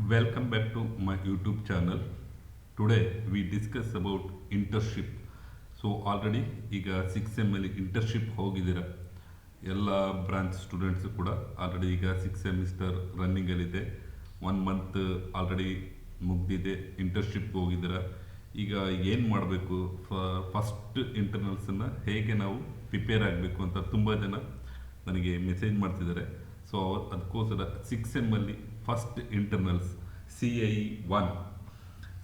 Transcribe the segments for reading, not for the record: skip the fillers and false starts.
Welcome back to my YouTube channel. Today we discuss about internship. So already ಈಗ 6 ಅಲ್ಲಿ internship ಹೋಗಿದ್ದೀರಾ ಎಲ್ಲ branch students ಕೂಡ already ಈಗ 6 ಸೆಮಿಸ್ಟರ್ ರನ್ನಿಂಗಲ್ಲಿದೆ 1 ಮಂತ್ ಆಲ್ರೆಡಿ ಮುಗ್ದಿದೆ ಇಂಟರ್ನ್ಶಿಪ್ ಹೋಗಿದ್ದೀರಾ ಈಗ ಏನು ಮಾಡಬೇಕು ಫಸ್ಟ್ ಇಂಟರ್ನಲ್ಸನ್ನು ಹೇಗೆ ನಾವು ಪ್ರಿಪೇರ್ ಆಗಬೇಕು ಅಂತ ತುಂಬ ಜನ ನನಗೆ ಮೆಸೇಜ್ ಮಾಡ್ತಿದ್ದಾರೆ ಸೊ ಅದಕ್ಕೋಸ್ಕರ 6 first internals CI1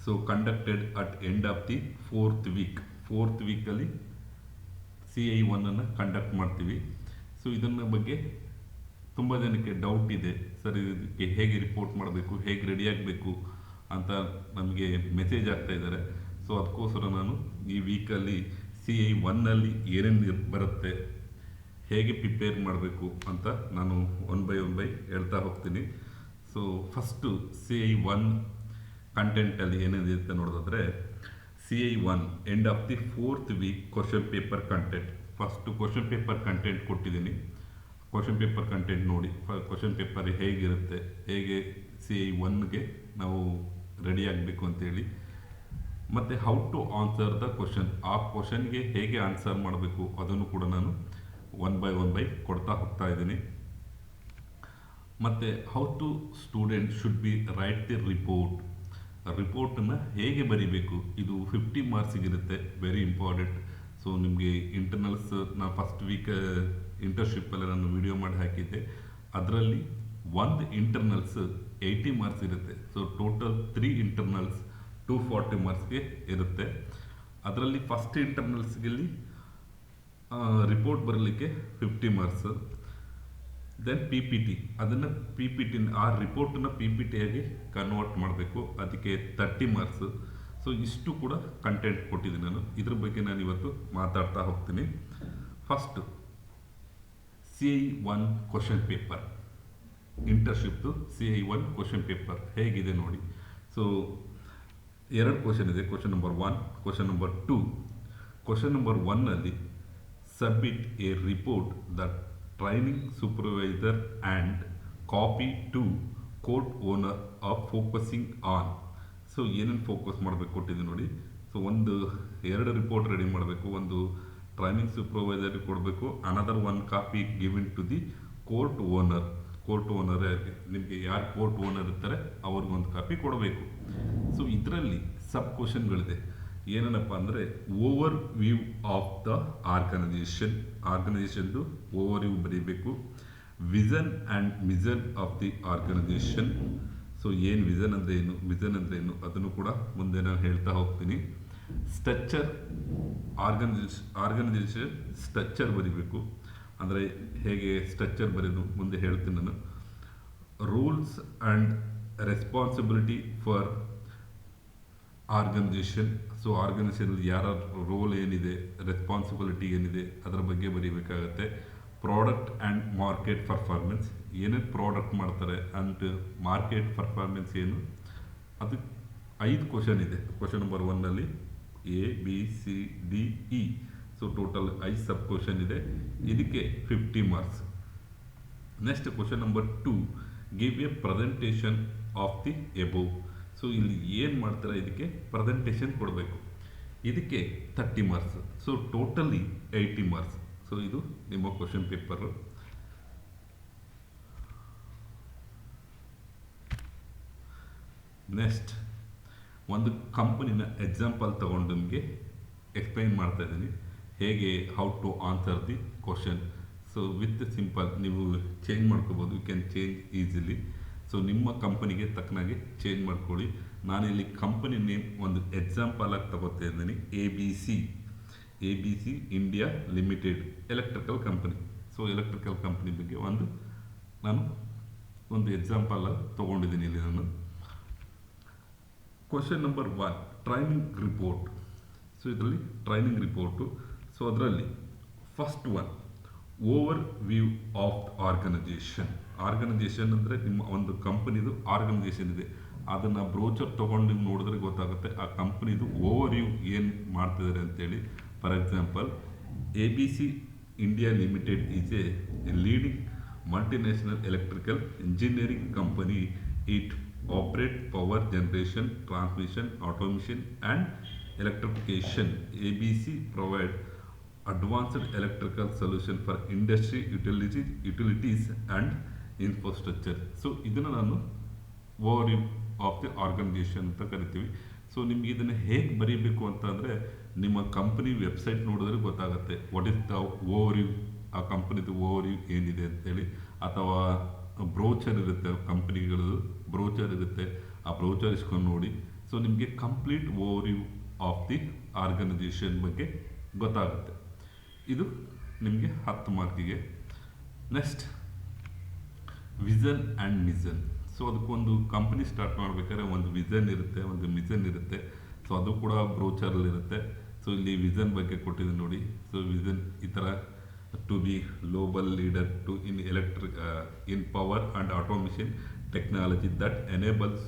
so conducted at end of the fourth ವೀಕಲ್ಲಿ CI1 ಕಂಡಕ್ಟ್ ಮಾಡ್ತೀವಿ ಸೊ ಇದನ್ನ ಬಗ್ಗೆ ತುಂಬ ಜನಕ್ಕೆ ಡೌಟ್ ಇದೆ ಸರ್ ಇದಕ್ಕೆ ಹೇಗೆ ರಿಪೋರ್ಟ್ ಮಾಡಬೇಕು ಹೇಗೆ ರೆಡಿ ಆಗಬೇಕು ಅಂತ ನಮಗೆ ಮೆಸೇಜ್ ಆಗ್ತಾ ಇದ್ದಾರೆ ಸೊ ಅದಕ್ಕೋಸ್ಕರ ನಾನು ಈ ವೀಕಲ್ಲಿ CI1 ಏನೇನು ಬರುತ್ತೆ ಹೇಗೆ ಪ್ರಿಪೇರ್ ಮಾಡಬೇಕು ಅಂತ ನಾನು ಒನ್ ಬೈ ಹೇಳ್ತಾ ಹೋಗ್ತೀನಿ ಸೊ ಫಸ್ಟು CI1 ಕಂಟೆಂಟಲ್ಲಿ ಏನಿದೆ ಅಂತ ನೋಡೋದಾದರೆ CI1 end of the fourth week question paper content first question paper content ಕೊಟ್ಟಿದ್ದೀನಿ ಕ್ವಶನ್ ಪೇಪರ್ ಕಂಟೆಂಟ್ ನೋಡಿ ಕ್ವಶನ್ ಪೇಪರ್ ಹೇಗಿರುತ್ತೆ ಹೇಗೆ CI1ಗೆ ನಾವು ರೆಡಿ ಆಗಬೇಕು ಅಂತೇಳಿ ಮತ್ತು how to answer the question ಆ ಕ್ವಶನ್ಗೆ ಹೇಗೆ ಆನ್ಸರ್ ಮಾಡಬೇಕು ಅದನ್ನು ಕೂಡ ನಾನು ಒನ್ ಬೈ ಕೊಡ್ತಾ ಹೋಗ್ತಾ ಇದ್ದೀನಿ ಮತ್ತು how to student should be write the ರಿಪೋರ್ಟನ್ನು ಹೇಗೆ ಬರೀಬೇಕು ಇದು 50 ಮಾರ್ಕ್ಸಿಗಿರುತ್ತೆ ವೆರಿ ಇಂಪಾರ್ಟೆಂಟ್ ಸೊ ನಿಮಗೆ ಇಂಟರ್ನಲ್ಸ್ ನಾನು ಫಸ್ಟ್ ವೀಕ್ ಇಂಟರ್ನ್ಶಿಪ್ಪಲ್ಲಿ ನಾನು ವಿಡಿಯೋ ಮಾಡಿ ಹಾಕಿದ್ದೆ ಅದರಲ್ಲಿ ಒಂದು ಇಂಟರ್ನಲ್ಸ್ 80 ಮಾರ್ಕ್ಸ್ ಇರುತ್ತೆ ಸೊ ಟೋಟಲ್ 3 ಇಂಟರ್ನಲ್ಸ್ 240 ಮಾರ್ಕ್ಸ್ಗೆ ಇರುತ್ತೆ ಅದರಲ್ಲಿ ಫಸ್ಟ್ ಇಂಟರ್ನಲ್ಸ್ಗಲ್ಲಿ ರಿಪೋರ್ಟ್ ಬರಲಿಕ್ಕೆ 50 ಮಾರ್ಕ್ಸ್ ದೆನ್ PPT ಅದನ್ನು ಆ ರಿಪೋರ್ಟನ್ನು PPT ಆಗಿ ಕನ್ವರ್ಟ್ ಮಾಡಬೇಕು ಅದಕ್ಕೆ 30 ಮಾರ್ಕ್ಸ್ ಸೊ ಇಷ್ಟು ಕೂಡ ಕಂಟೆಂಟ್ ಕೊಟ್ಟಿದ್ದೀನಿ ನಾನು ಇದ್ರ ಬಗ್ಗೆ ನಾನು ಇವತ್ತು ಮಾತಾಡ್ತಾ ಹೋಗ್ತೀನಿ ಫಸ್ಟ್ CI1 ಕ್ವಶನ್ ಪೇಪರ್ ಇಂಟರ್ನ್ಶಿಪ್ದು CI1 ಕ್ವಶನ್ ಪೇಪರ್ ಹೇಗಿದೆ ನೋಡಿ ಸೊ 2 ಕ್ವಶನ್ ಇದೆ question number 1 question number 2 question number 1 submit a report that training supervisor and copy to court owner of focusing on so ಏನೇನು ಫೋಕಸ್ ಮಾಡಬೇಕು ಕೊಟ್ಟಿದ್ದೀನಿ ನೋಡಿ so 2 report ready ಮಾಡಬೇಕು ಒಂದು ಟ್ರೈನಿಂಗ್ ಸೂಪರ್ವೈಸರ್ಗೆ ಕೊಡಬೇಕು another 1 copy given to the court owner ನಿಮಗೆ ಯಾರು ಕೋರ್ಟ್ ಓನರ್ ಇರ್ತಾರೆ ಅವ್ರಿಗೊಂದು ಕಾಪಿ ಕೊಡಬೇಕು ಸೊ ಇದರಲ್ಲಿ ಸಬ್ ಕ್ವಶನ್ಗಳಿದೆ ಏನಪ್ಪ ಅಂದರೆ ಓವರ್ ವ್ಯೂ ಆಫ್ ದ ಆರ್ಗನೈಸೇಷನ್ದು ಓವರ್ ವ್ಯೂ ಬರೀಬೇಕು vision and mission of the organisation so ಏನು ವಿಷನ್ ಅಂದರೆ ಏನು ಮಿಷನ್ ಅಂದರೆ ಏನು ಅದನ್ನು ಕೂಡ ಮುಂದೆ ನಾನು ಹೇಳ್ತಾ ಹೋಗ್ತೀನಿ ಸ್ಟ್ರಕ್ಚರ್ ಆರ್ಗನೈಸೇಷನ್ ಸ್ಟ್ರಕ್ಚರ್ ಬರೀಬೇಕು ಅಂದರೆ ಹೇಗೆ ಸ್ಟ್ರಕ್ಚರ್ ಬರೆಯೋದು ಮುಂದೆ ಹೇಳ್ತೀನಿ ನಾನು rules and responsibility for organisation so ಆರ್ಗನೈಸೇಷನಲ್ಲಿ ಯಾರ ರೋಲ್ ಏನಿದೆ ರೆಸ್ಪಾನ್ಸಿಬಿಲಿಟಿ ಏನಿದೆ ಅದರ ಬಗ್ಗೆ ಬರೀಬೇಕಾಗತ್ತೆ ಪ್ರಾಡಕ್ಟ್ ಆ್ಯಂಡ್ ಮಾರ್ಕೆಟ್ ಪರ್ಫಾರ್ಮೆನ್ಸ್ ಏನೇನು ಪ್ರಾಡಕ್ಟ್ ಮಾಡ್ತಾರೆ ಆ್ಯಂಡ್ ಮಾರ್ಕೆಟ್ ಪರ್ಫಾರ್ಮೆನ್ಸ್ ಏನು ಅದು 5 ಕ್ವಶನ್ ಇದೆ question number 1 ABCDE so total 5 sub question ಇದೆ ಇದಕ್ಕೆ 50 marks next question number 2 give a presentation of the above so ಇಲ್ಲಿ ಏನು ಮಾಡ್ತಾರೆ ಇದಕ್ಕೆ ಪ್ರೆಸೆಂಟೇಷನ್ ಕೊಡಬೇಕು ಇದಕ್ಕೆ 30 marks so totally 80 marks so ಇದು ನಿಮ್ಮ ಕ್ವಶನ್ ಪೇಪರು ನೆಕ್ಸ್ಟ್ ಒಂದು ಕಂಪನಿನ ಎಕ್ಸಾಂಪಲ್ ತಗೊಂಡು ನಿಮಗೆ ಎಕ್ಸ್ಪ್ಲೈನ್ ಮಾಡ್ತಾ ಇದ್ದೀನಿ ಹೇಗೆ how to answer the question so with simple ನೀವು ಚೇಂಜ್ ಮಾಡ್ಕೋಬೋದು you can change easily so ನಿಮ್ಮ ಕಂಪನಿಗೆ ತಕ್ಕನಾಗಿ ಚೇಂಜ್ ಮಾಡ್ಕೊಳ್ಳಿ ನಾನಿಲ್ಲಿ ಕಂಪನಿ ನೇಮ್ ಒಂದು ಎಕ್ಸಾಂಪಲ್ ಆಗಿ ತಗೋತಾ ಇದ್ದೀನಿ ABC India limited electrical company so electrical company ಬಗ್ಗೆ ನಾನು ಒಂದು ಎಕ್ಸಾಂಪಲ್ ಆಗಿ ತೊಗೊಂಡಿದ್ದೀನಿ ಇಲ್ಲಿ ನಾನು question number 1 training report so ಇದರಲ್ಲಿ ಟ್ರೈನಿಂಗ್ ರಿಪೋರ್ಟು ಸೊ ಅದರಲ್ಲಿ first 1 overview of organisation ಅಂದರೆ ನಿಮ್ಮ ಒಂದು ಕಂಪನಿದು ಆರ್ಗನೈಸೇಷನ್ ಇದೆ ಅದನ್ನು ಬ್ರೋಚರ್ ತೊಗೊಂಡು ನೀವು ನೋಡಿದ್ರೆ ಗೊತ್ತಾಗುತ್ತೆ ಆ ಕಂಪ್ನಿದು ಓವರ್ ವ್ಯೂ ಏನು ಮಾಡ್ತಿದ್ದಾರೆ ಅಂತೇಳಿ for example ABC India limited is A leading multinational electrical engineering company. It operate power generation, transmission, automation, and electrification. ABC provide advanced electrical solution for industry, utilities and infrastructure. So ಇದನ್ನು ನಾನು over of the organisation ಅಂತ ಕರಿತೀವಿ. So ನಿಮ್ಗೆ ಇದನ್ನು ಹೇಗೆ ಬರೀಬೇಕು ಅಂತಂದರೆ ನಿಮ್ಮ ಕಂಪನಿ ವೆಬ್ಸೈಟ್ ನೋಡಿದ್ರೆ ಗೊತ್ತಾಗುತ್ತೆ ವಾಟ್ ಇಸ್ ದ ಓವರ್ ಆ ಕಂಪನಿದು ಓವರ್ ಏನಿದೆ ಅಂತೇಳಿ. ಅಥವಾ ಬ್ರೋಚರ್ ಇರುತ್ತೆ, ಕಂಪ್ನಿಗಳದ್ದು ಬ್ರೋಚರ್ ಇರುತ್ತೆ, ಆ ಬ್ರೋಚರ್ ಇಸ್ಕೊಂಡು ನೋಡಿ. ಸೊ ನಿಮಗೆ complete over of the organisation ಬಗ್ಗೆ ಗೊತ್ತಾಗುತ್ತೆ. ಇದು ನಿಮಗೆ 10 ಮಾರ್ಕಿಗೆ. Next vision and mission. So ಅದಕ್ಕೊಂದು ಕಂಪನಿ ಸ್ಟಾರ್ಟ್ ಮಾಡಬೇಕಾದ್ರೆ ಒಂದು ವಿಷನ್ ಇರುತ್ತೆ, ಒಂದು ಮಿಷನ್ ಇರುತ್ತೆ. ಸೊ ಅದು ಕೂಡ ಬ್ರೋಚರಲ್ಲಿರುತ್ತೆ. ಸೊ ಇಲ್ಲಿ ವಿಷನ್ ಬಗ್ಗೆ ಕೊಟ್ಟಿದ್ದೀನಿ ನೋಡಿ. ಸೊ ವಿಷನ್ ಈ ಥರ to be global leader to in power and automation technology that enables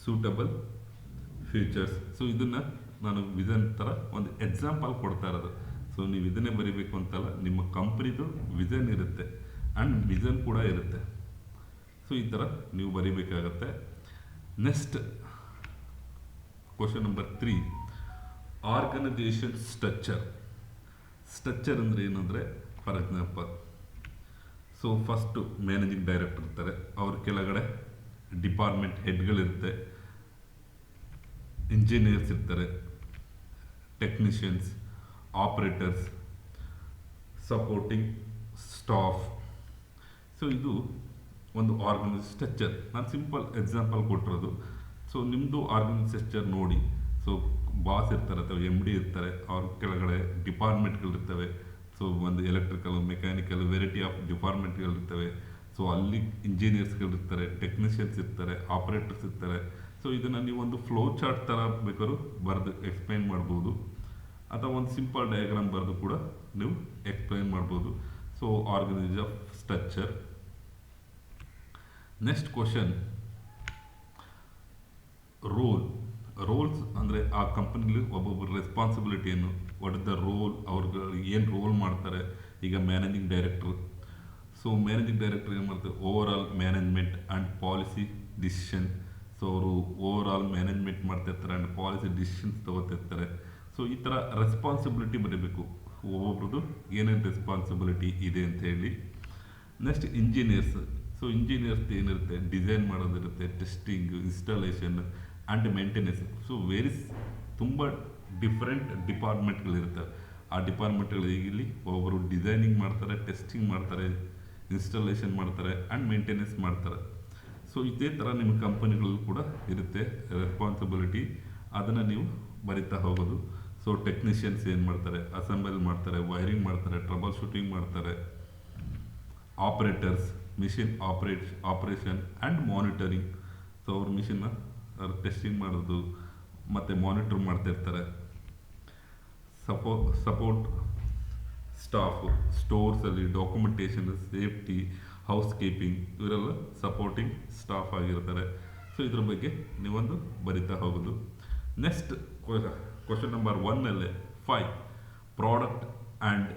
suitable futures. So ಇದನ್ನು ನಾನು ವಿಷನ್ ಥರ ಒಂದು ಎಕ್ಸಾಂಪಲ್ ಕೊಡ್ತಾ ಇರೋದು. ಸೊ ನೀವು ಇದನ್ನೇ ಬರೀಬೇಕು ಅಂತಲ್ಲ, ನಿಮ್ಮ ಕಂಪ್ನಿದು ವಿಷನ್ ಇರುತ್ತೆ ಆ್ಯಂಡ್ ವಿಷನ್ ಕೂಡ ಇರುತ್ತೆ. ಸೊ ಈ ಥರ ನೀವು ಬರೀಬೇಕಾಗತ್ತೆ. Next question number 3, organisation structure. Structure ಅಂದರೆ ಏನಂದರೆ, for example, so first managing director ಇರ್ತಾರೆ, ಅವ್ರ ಕೆಳಗಡೆ ಡಿಪಾರ್ಟ್ಮೆಂಟ್ ಹೆಡ್ಗಳಿರುತ್ತೆ, ಇಂಜಿನಿಯರ್ಸ್ ಇರ್ತಾರೆ, technicians, operators, supporting staff. So ಇದು ಒಂದು ಆರ್ಗನೈಸ್ ಸ್ಟ್ರಕ್ಚರ್. ನಾನು ಸಿಂಪಲ್ ಎಕ್ಸಾಂಪಲ್ ಕೊಟ್ಟಿರೋದು. ಸೊ ನಿಮ್ಮದು ಆರ್ಗನೈಸ್ ಸ್ಟ್ರಕ್ಚರ್ ನೋಡಿ. ಸೊ ಬಾಸ್ ಇರ್ತಾರೆ ಅಥವಾ MD ಇರ್ತಾರೆ, ಅವ್ರ ಕೆಳಗಡೆ ಡಿಪಾರ್ಟ್ಮೆಂಟ್ಗಳಿರ್ತವೆ. ಸೊ ಒಂದು ಎಲೆಕ್ಟ್ರಿಕಲ್, ಮೆಕ್ಯಾನಿಕಲ್, ವೆರೈಟಿ ಆಫ್ ಡಿಪಾರ್ಟ್ಮೆಂಟ್ಗಳಿರ್ತವೆ. ಸೊ ಅಲ್ಲಿ ಇಂಜಿನಿಯರ್ಸ್ಗಳಿರ್ತಾರೆ, ಟೆಕ್ನಿಷಿಯನ್ಸ್ ಇರ್ತಾರೆ, ಆಪ್ರೇಟರ್ಸ್ ಇರ್ತಾರೆ. ಸೊ ಇದನ್ನು ನೀವು ಒಂದು ಫ್ಲೋ ಚಾರ್ಟ್ ಥರ ಬೇಕಾದ್ರೂ ಬರೆದು ಎಕ್ಸ್ಪ್ಲೈನ್ ಮಾಡ್ಬೋದು, ಅಥವಾ ಒಂದು ಸಿಂಪಲ್ ಡಯಾಗ್ರಾಮ್ ಬರೆದು ಕೂಡ ನೀವು ಎಕ್ಸ್ಪ್ಲೈನ್ ಮಾಡ್ಬೋದು. So organise of structure. Next question, roles ಅಂದರೆ ಆ ಕಂಪನಿಲಿ ಒಬ್ಬೊಬ್ಬರ ರೆಸ್ಪಾನ್ಸಿಬಿಲಿಟಿ ಏನು, ವಾಟ್ ಇಸ್ ದ ರೋಲ್, ಅವ್ರಿಗೆ ಏನು ರೋಲ್ ಮಾಡ್ತಾರೆ. ಈಗ ಮ್ಯಾನೇಜಿಂಗ್ ಡೈರೆಕ್ಟ್ರು. ಸೊ ಮ್ಯಾನೇಜಿಂಗ್ ಡೈರೆಕ್ಟರ್ ಏನು ಮಾಡ್ತಾರೆ, over all management and policy decision. So ಅವರು ಓವರ್ ಆಲ್ ಮ್ಯಾನೇಜ್ಮೆಂಟ್ ಮಾಡ್ತಿರ್ತಾರೆ ಆ್ಯಂಡ್ ಪಾಲಿಸಿ ಡಿಸಿಷನ್ಸ್ ತೊಗೋತಿರ್ತಾರೆ. ಸೊ ಈ ಥರ ರೆಸ್ಪಾನ್ಸಿಬಿಲಿಟಿ ಬರೀಬೇಕು, ಒಬ್ಬೊಬ್ರದ್ದು ಏನೇನು ರೆಸ್ಪಾನ್ಸಿಬಿಲಿಟಿ ಇದೆ ಅಂತ ಹೇಳಿ. Next engineers. ಸೊ ಇಂಜಿನಿಯರ್ಸ್ ಏನಿರುತ್ತೆ, ಡಿಸೈನ್ ಮಾಡೋದಿರುತ್ತೆ, testing, installation and maintenance. So ತುಂಬ ಡಿಫ್ರೆಂಟ್ ಡಿಪಾರ್ಟ್ಮೆಂಟ್ಗಳಿರ್ತವೆ. ಆ ಡಿಪಾರ್ಟ್ಮೆಂಟ್ಗಳಲ್ಲಿ ಒಬ್ಬರು ಡಿಸೈನಿಂಗ್ ಮಾಡ್ತಾರೆ, ಟೆಸ್ಟಿಂಗ್ ಮಾಡ್ತಾರೆ, ಇನ್ಸ್ಟಾಲೇಷನ್ ಮಾಡ್ತಾರೆ ಆ್ಯಂಡ್ ಮೇಂಟೆನೆನ್ಸ್ ಮಾಡ್ತಾರೆ. ಸೊ ಇದೇ ಥರ ನಿಮ್ಮ ಕಂಪನಿಗಳಲ್ಲೂ ಕೂಡ ಇರುತ್ತೆ ರೆಸ್ಪಾನ್ಸಿಬಿಲಿಟಿ. ಅದನ್ನು ನೀವು ಬರಿತಾ ಹೋಗೋದು. ಸೊ ಟೆಕ್ನಿಷಿಯನ್ಸ್ ಏನು ಮಾಡ್ತಾರೆ, ಅಸೆಂಬಲ್ ಮಾಡ್ತಾರೆ, ವೈರಿಂಗ್ ಮಾಡ್ತಾರೆ, ಟ್ರಬಲ್ ಶೂಟಿಂಗ್ ಮಾಡ್ತಾರೆ. Operators, machine operation and monitoring. So ಅವ್ರ ಮಿಷಿನ್ನ ಅವ್ರು ಟೆಸ್ಟಿಂಗ್ ಮಾಡೋದು ಮತ್ತು ಮಾನಿಟರ್ ಮಾಡ್ತಿರ್ತಾರೆ. ಸಪೋರ್ಟ್ ಸ್ಟಾಫು, ಸ್ಟೋರ್ಸಲ್ಲಿ ಡಾಕ್ಯುಮೆಂಟೇಷನ್, ಸೇಫ್ಟಿ, ಹೌಸ್ ಕೀಪಿಂಗ್, ಇವರೆಲ್ಲ ಸಪೋರ್ಟಿಂಗ್ ಸ್ಟಾಫ್ ಆಗಿರ್ತಾರೆ. ಸೊ ಇದ್ರ ಬಗ್ಗೆ ನೀವೊಂದು ಬರಿತಾ ಹೋಗೋದು. Next question number 1 5, product and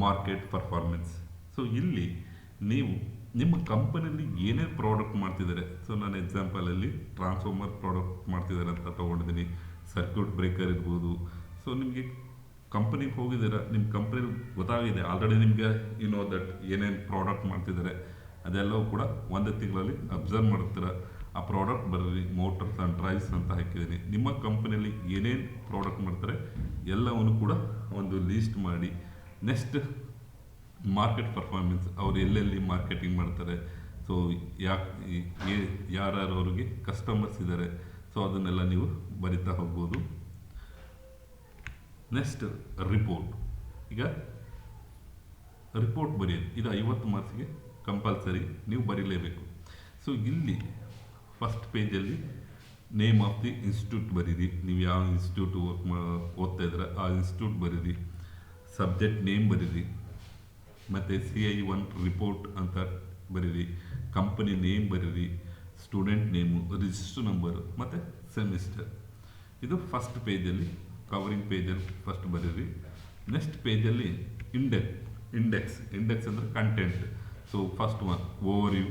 market performance. So ಇಲ್ಲಿ ನೀವು ನಿಮ್ಮ ಕಂಪನಿಯಲ್ಲಿ ಏನೇ ಪ್ರಾಡಕ್ಟ್ ಮಾಡ್ತಿದ್ದಾರೆ. ಸೊ ನಾನು ಎಕ್ಸಾಂಪಲಲ್ಲಿ ಟ್ರಾನ್ಸ್ಫಾರ್ಮರ್ ಪ್ರಾಡಕ್ಟ್ ಮಾಡ್ತಿದ್ದಾರೆ ಅಂತ ತೊಗೊಂಡಿದ್ದೀನಿ, ಸರ್ಕ್ಯೂಟ್ ಬ್ರೇಕರ್ ಇರ್ಬೋದು. ಸೊ ನಿಮಗೆ ಕಂಪನಿಗೆ ಹೋಗಿದ್ದೀರಾ, ನಿಮ್ಮ ಕಂಪ್ನಿಲಿ ಗೊತ್ತಾಗಿದೆ ಆಲ್ರೆಡಿ ನಿಮಗೆ ದಟ್ ಏನೇನು ಪ್ರಾಡಕ್ಟ್ ಮಾಡ್ತಿದ್ದಾರೆ ಅದೆಲ್ಲವೂ ಕೂಡ ಒಂದು ತಿಂಗಳಲ್ಲಿ ಅಬ್ಸರ್ವ್ ಮಾಡ್ತೀರ. ಆ ಪ್ರಾಡಕ್ಟ್ ಬರೀರಿ, ಮೋಟರ್ಸ್ ಆ್ಯಂಡ್ ಡ್ರೈವ್ಸ್ ಅಂತ ಹಾಕಿದ್ದೀನಿ. ನಿಮ್ಮ ಕಂಪನಿಯಲ್ಲಿ ಏನೇನು ಪ್ರಾಡಕ್ಟ್ ಮಾಡ್ತಾರೆ ಎಲ್ಲವನ್ನು ಕೂಡ ಒಂದು ಲೀಸ್ಟ್ ಮಾಡಿ. ನೆಕ್ಸ್ಟ್ ಮಾರ್ಕೆಟ್ ಪರ್ಫಾರ್ಮೆನ್ಸ್, ಅವ್ರು ಎಲ್ಲೆಲ್ಲಿ ಮಾರ್ಕೆಟಿಂಗ್ ಮಾಡ್ತಾರೆ, ಸೊ ಯಾರ್ಯಾರು ಅವ್ರಿಗೆ ಕಸ್ಟಮರ್ಸ್ ಇದ್ದಾರೆ. ಸೊ ಅದನ್ನೆಲ್ಲ ನೀವು ಬರಿತಾ ಹೋಗ್ಬೋದು. Next report. ಈಗ ರಿಪೋರ್ಟ್ ಬರೆಯೋದು, ಇದು 50 ಮಾರ್ಕ್ಸ್ಗೆ ಕಂಪಲ್ಸರಿ ನೀವು ಬರೀಲೇಬೇಕು. ಸೊ ಇಲ್ಲಿ ಫಸ್ಟ್ ಪೇಜಲ್ಲಿ ನೇಮ್ ಆಫ್ ದಿ ಇನ್ಸ್ಟಿಟ್ಯೂಟ್ ಬರೀರಿ, ನೀವು ಯಾವ ಇನ್ಸ್ಟಿಟ್ಯೂಟ್ ಓದ್ತಾ ಇದ್ದೀರ ಆ ಇನ್ಸ್ಟಿಟ್ಯೂಟ್ ಬರೀರಿ, ಸಬ್ಜೆಕ್ಟ್ ನೇಮ್ ಬರೀರಿ, ಮತ್ತು CI1 ರಿಪೋರ್ಟ್ ಅಂತ ಬರೀರಿ, ಕಂಪನಿ ನೇಮ್ ಬರೀರಿ, ಸ್ಟೂಡೆಂಟ್ ನೇಮು, ರಿಜಿಸ್ಟರ್ ನಂಬರು ಮತ್ತು ಸೆಮಿಸ್ಟರ್. ಇದು ಫಸ್ಟ್ ಪೇಜಲ್ಲಿ ಕವರಿಂಗ್ ಪೇಜಲ್ಲಿ ಫಸ್ಟ್ ಬರೀರಿ. ನೆಕ್ಸ್ಟ್ ಪೇಜಲ್ಲಿ ಇಂಡೆಕ್ಸ್ ಅಂದರೆ content. So first one overview,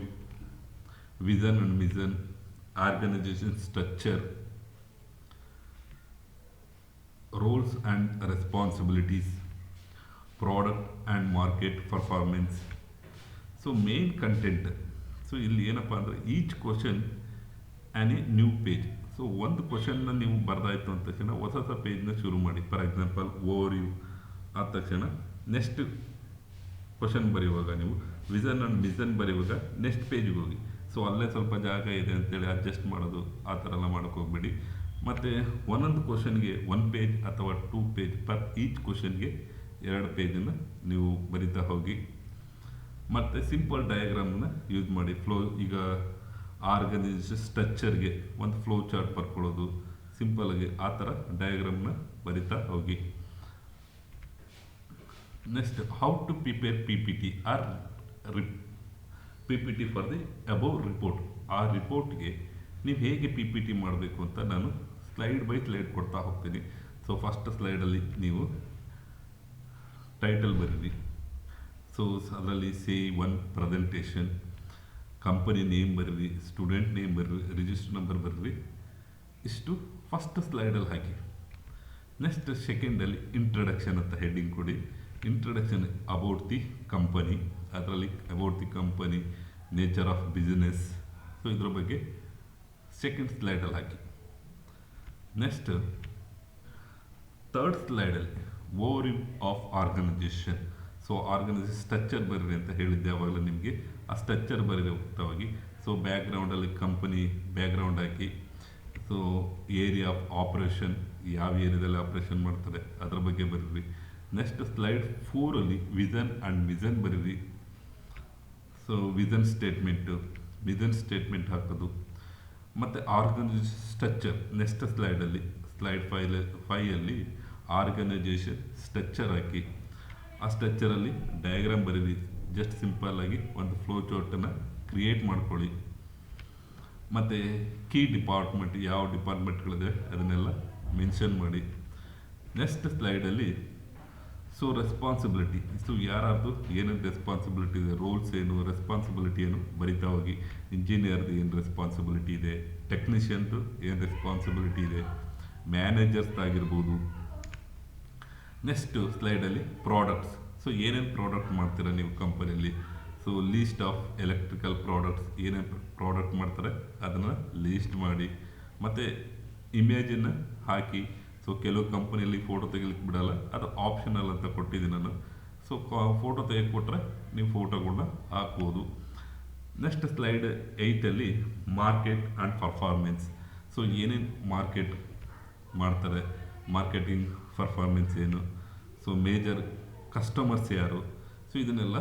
vision and mission, organisation structure, roles and responsibilities, product and market performance. So main content. So ಇಲ್ಲಿ ಏನಪ್ಪ ಅಂದರೆ each question an a new page. So ಒಂದು ಕ್ವಶನ್ನ ನೀವು ಬರ್ದಾಯ್ತು ಅಂದ ತಕ್ಷಣ ಹೊಸ ಹೊಸ ಪೇಜ್ನ ಶುರು ಮಾಡಿ. ಫಾರ್ ಎಕ್ಸಾಂಪಲ್ ಓವರ್ ಯು ಆದ ತಕ್ಷಣ ನೆಕ್ಸ್ಟ್ ಕ್ವಶನ್ ಬರೆಯುವಾಗ ನೀವು ವಿಷನ್ ಆ್ಯಂಡ್ ಮಿಷನ್ ಬರೆಯುವಾಗ ನೆಕ್ಸ್ಟ್ ಪೇಜ್ಗೆ ಹೋಗಿ. ಸೊ ಅಲ್ಲೇ ಸ್ವಲ್ಪ ಜಾಗ ಇದೆ ಅಂತೇಳಿ ಅಡ್ಜಸ್ಟ್ ಮಾಡೋದು ಆ ಥರ ಎಲ್ಲ ಮಾಡೋಕ್ಕೆ ಹೋಗ್ಬೇಡಿ. ಮತ್ತು ಒಂದೊಂದು ಕ್ವಶನ್ಗೆ 1 ಪೇಜ್ ಅಥವಾ 2 ಪೇಜ್ ಪರ್ ಈಚ್ ಕ್ವಶನ್ಗೆ 2 ಪೇಜನ್ನು ನೀವು ಬರಿತಾ ಹೋಗಿ. ಮತ್ತು ಸಿಂಪಲ್ ಡಯಾಗ್ರಾಮ್ನ ಯೂಸ್ ಮಾಡಿ. ಈಗ ಆರ್ಗನೈಸೇಷನ್ ಸ್ಟ್ರಕ್ಚರ್ಗೆ ಒಂದು ಫ್ಲೋ ಚಾರ್ಟ್ ಬರ್ಕೊಳ್ಳೋದು ಸಿಂಪಲ್ಲಾಗಿ ಆ ಥರ ಡಯಾಗ್ರಾಮ್ನ ಬರಿತಾ ಹೋಗಿ. Next, how to prepare P P T or P P T for the above report. ಆ ರಿಪೋರ್ಟ್ಗೆ ನೀವು ಹೇಗೆ ಪಿ ಪಿ ಟಿ ಮಾಡಬೇಕು ಅಂತ ನಾನು ಸ್ಲೈಡ್ ಬೈ ಸ್ಲೈಡ್ ಕೊಡ್ತಾ ಹೋಗ್ತೀನಿ. ಸೊ ಫಸ್ಟ್ ಸ್ಲೈಡಲ್ಲಿ ನೀವು ಟೈಟಲ್ ಬರೀರಿ. ಸೊ ಅದರಲ್ಲಿ ಸೇ 1 ಪ್ರೆಸೆಂಟೇಷನ್, ಕಂಪನಿ ನೇಮ್ ಬರೀರಿ, ಸ್ಟೂಡೆಂಟ್ ನೇಮ್ ಬರೀರಿ, ರಿಜಿಸ್ಟರ್ ನಂಬರ್ ಬರೀರಿ. ಇಷ್ಟು ಫಸ್ಟ್ ಸ್ಲೈಡಲ್ಲಿ ಹಾಕಿ. ನೆಕ್ಸ್ಟ್ ಸೆಕೆಂಡಲ್ಲಿ ಇಂಟ್ರಡಕ್ಷನ್ ಅಂತ ಹೆಡ್ಡಿಂಗ್ ಕೊಡಿ. ಇಂಟ್ರಡಕ್ಷನ್ ಅಬೌಟ್ ದಿ ಕಂಪನಿ, ಅದರಲ್ಲಿ about the company, nature of business. So ಇದ್ರ ಬಗ್ಗೆ ಸೆಕೆಂಡ್ ಸ್ಲೈಡಲ್ಲಿ ಹಾಕಿ. ನೆಕ್ಸ್ಟ್ ಥರ್ಡ್ ಸ್ಲೈಡಲ್ಲಿ overview of organisation. So organisation structure ಬರೀರಿ ಅಂತ ಹೇಳಿದ್ದೆ ಆವಾಗಲೇ ನಿಮಗೆ. ಆ ಸ್ಟ್ರಕ್ಚರ್ ಬರೀರಿ ಉಕ್ತವಾಗಿ. ಸೊ ಬ್ಯಾಕ್ಗ್ರೌಂಡಲ್ಲಿ ಕಂಪನಿ ಬ್ಯಾಕ್ಗ್ರೌಂಡ್ ಹಾಕಿ. ಸೊ ಏರಿಯಾ ಆಫ್ ಆಪ್ರೇಷನ್, ಯಾವ ಏರಿಯಾದಲ್ಲಿ ಆಪ್ರೇಷನ್ ಮಾಡ್ತಾರೆ ಅದ್ರ ಬಗ್ಗೆ ಬರೀರಿ. ನೆಕ್ಸ್ಟ್ ಸ್ಲೈಡ್ 4ಅಲ್ಲಿ ವಿಷನ್ ಆ್ಯಂಡ್ ಮಿಷನ್ ಬರೀರಿ. ಸೊ ವಿಷನ್ ಸ್ಟೇಟ್ಮೆಂಟ್ ಹಾಕೋದು. ಮತ್ತು ಆರ್ಗನೈಸೇಷನ್ ಸ್ಟ್ರಕ್ಚರ್ ನೆಕ್ಸ್ಟ್ ಸ್ಲೈಡಲ್ಲಿ ಸ್ಲೈಡ್ 5ಅಲ್ಲಿ ಆರ್ಗನೈಸೇಷನ್ ಸ್ಟ್ರಕ್ಚರ್ ಹಾಕಿ. ಆ ಸ್ಟ್ರಕ್ಚರಲ್ಲಿ ಡಯಾಗ್ರಾಮ್ ಬರೀರಿ. ಜಸ್ಟ್ ಸಿಂಪಲ್ಲಾಗಿ ಒಂದು ಫ್ಲೋ ಚಾರ್ಟನ್ನು ಕ್ರಿಯೇಟ್ ಮಾಡ್ಕೊಳ್ಳಿ. ಮತ್ತು ಕೀ ಡಿಪಾರ್ಟ್ಮೆಂಟ್, ಯಾವ ಡಿಪಾರ್ಟ್ಮೆಂಟ್ಗಳಿದೆ ಅದನ್ನೆಲ್ಲ ಮೆನ್ಷನ್ ಮಾಡಿ. ನೆಕ್ಸ್ಟ್ ಸ್ಲೈಡಲ್ಲಿ ಸೊ ರೆಸ್ಪಾನ್ಸಿಬಿಲಿಟಿ. ಸೊ ಯಾರಾರ್ದು ಏನೇನು ರೆಸ್ಪಾನ್ಸಿಬಿಲಿಟಿ ಇದೆ, ರೋಲ್ಸ್ ಏನು, ರೆಸ್ಪಾನ್ಸಿಬಿಲಿಟಿ ಏನು ಬರಿತಾ ಹೋಗಿ. ಇಂಜಿನಿಯರ್ದು ಏನು ರೆಸ್ಪಾನ್ಸಿಬಿಲಿಟಿ ಇದೆ, ಟೆಕ್ನಿಷಿಯನ್ದು ಏನು ರೆಸ್ಪಾನ್ಸಿಬಿಲಿಟಿ ಇದೆ, ಮ್ಯಾನೇಜರ್ಸ್ದಾಗಿರ್ಬೋದು. ನೆಕ್ಸ್ಟು ಸ್ಲೈಡಲ್ಲಿ ಪ್ರಾಡಕ್ಟ್ಸ್. ಸೊ ಏನೇನು ಪ್ರಾಡಕ್ಟ್ ಮಾಡ್ತೀರಾ ನೀವು ಕಂಪನಿಯಲ್ಲಿ. So list of electrical products, ಏನೇನು ಪ್ರಾಡಕ್ಟ್ ಮಾಡ್ತಾರೆ ಅದನ್ನು ಲೀಸ್ಟ್ ಮಾಡಿ. ಮತ್ತು ಇಮೇಜನ್ನು ಹಾಕಿ. ಸೊ ಕೆಲವು ಕಂಪನಿಯಲ್ಲಿ ಫೋಟೋ ತೆಗಿಲಿಕ್ಕೆ ಬಿಡಲ್ಲ, ಅದು ಆಪ್ಷನಲ್ ಅಂತ ಕೊಟ್ಟಿದ್ದೀನಿ ನಾನು. ಸೊ ಫೋಟೋ ತೆಗೆದು ಕೊಟ್ಟರೆ ನೀವು ಫೋಟೋಗಳನ್ನ ಹಾಕ್ಬೋದು. ನೆಕ್ಸ್ಟ್ ಸ್ಲೈಡ್ 8ಅಲ್ಲಿ ಮಾರ್ಕೆಟ್ ಆ್ಯಂಡ್ ಪರ್ಫಾರ್ಮೆನ್ಸ್. ಸೊ ಏನೇನು ಮಾರ್ಕೆಟ್ ಮಾಡ್ತಾರೆ, ಮಾರ್ಕೆಟಿಂಗ್ ಪರ್ಫಾರ್ಮೆನ್ಸ್ ಏನು, ಸೊ ಮೇಜರ್ ಕಸ್ಟಮರ್ಸ್ ಯಾರು. ಸೊ ಇದನ್ನೆಲ್ಲ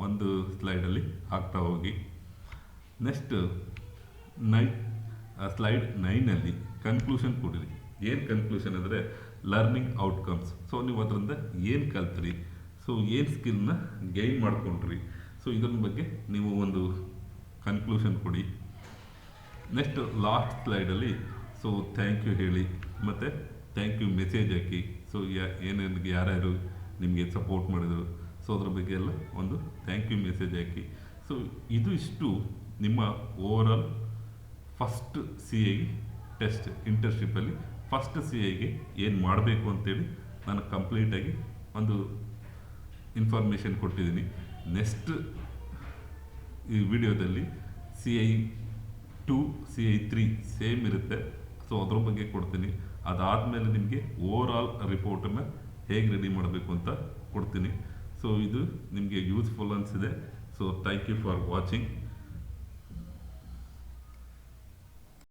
ಒಂದು ಸ್ಲೈಡಲ್ಲಿ ಹಾಕ್ತಾ ಹೋಗಿ. ನೆಕ್ಸ್ಟ್ ಸ್ಲೈಡ್ 9ಅಲ್ಲಿ ಕನ್ಕ್ಲೂಷನ್ ಕೊಡಿರಿ. ಏನು ಕನ್ಕ್ಲೂಷನ್ ಅಂದರೆ ಲರ್ನಿಂಗ್ ಔಟ್ಕಮ್ಸ್. ಸೊ ನೀವು ಅದರಿಂದ ಏನು ಕಲ್ತ್ರಿ, ಸೊ ಏನು ಸ್ಕಿಲ್ನ ಗೈನ್ ಮಾಡ್ಕೊಂಡ್ರಿ. ಸೊ ಇದ್ರ ಬಗ್ಗೆ ನೀವು ಒಂದು ಕನ್ಕ್ಲೂಷನ್ ಕೊಡಿ. ನೆಕ್ಸ್ಟ್ ಲಾಸ್ಟ್ ಸ್ಲೈಡಲ್ಲಿ ಸೊ ಥ್ಯಾಂಕ್ ಯು ಹೇಳಿ, ಮತ್ತು ಥ್ಯಾಂಕ್ ಯು ಮೆಸೇಜ್ ಹಾಕಿ. ಸೊ ಏನೇನು ಯಾರ್ಯಾರು ನಿಮಗೆ ಸಪೋರ್ಟ್ ಮಾಡಿದರು, ಸೊ ಅದ್ರ ಬಗ್ಗೆ ಎಲ್ಲ ಒಂದು ಥ್ಯಾಂಕ್ ಯು ಮೆಸೇಜ್ ಹಾಕಿ. ಸೊ ಇಷ್ಟು ನಿಮ್ಮ ಓವರಾಲ್ ಫಸ್ಟ್ CI ಟೆಸ್ಟ್ ಇಂಟರ್ನ್ಶಿಪ್ಪಲ್ಲಿ ಫಸ್ಟ್ CIಗೆ ಏನು ಮಾಡಬೇಕು ಅಂತೇಳಿ ನಾನು ಕಂಪ್ಲೀಟಾಗಿ ಒಂದು ಇನ್ಫಾರ್ಮೇಷನ್ ಕೊಟ್ಟಿದ್ದೀನಿ. ನೆಕ್ಸ್ಟ್ ಈ ವಿಡಿಯೋದಲ್ಲಿ CI 2 CI 3 ಸೇಮ್ ಇರುತ್ತೆ. ಸೊ ಅದ್ರ ಬಗ್ಗೆ ಕೊಡ್ತೀನಿ. ಅದಾದಮೇಲೆ ನಿಮಗೆ ಓವರಾಲ್ ರಿಪೋರ್ಟನ್ನು ಹೇಗೆ ರೆಡಿ ಮಾಡಬೇಕು ಅಂತ ಕೊಡ್ತೀನಿ. ಸೊ ಇದು ನಿಮಗೆ ಯೂಸ್ಫುಲ್ ಅನಿಸಿದೆ. So thank you for watching.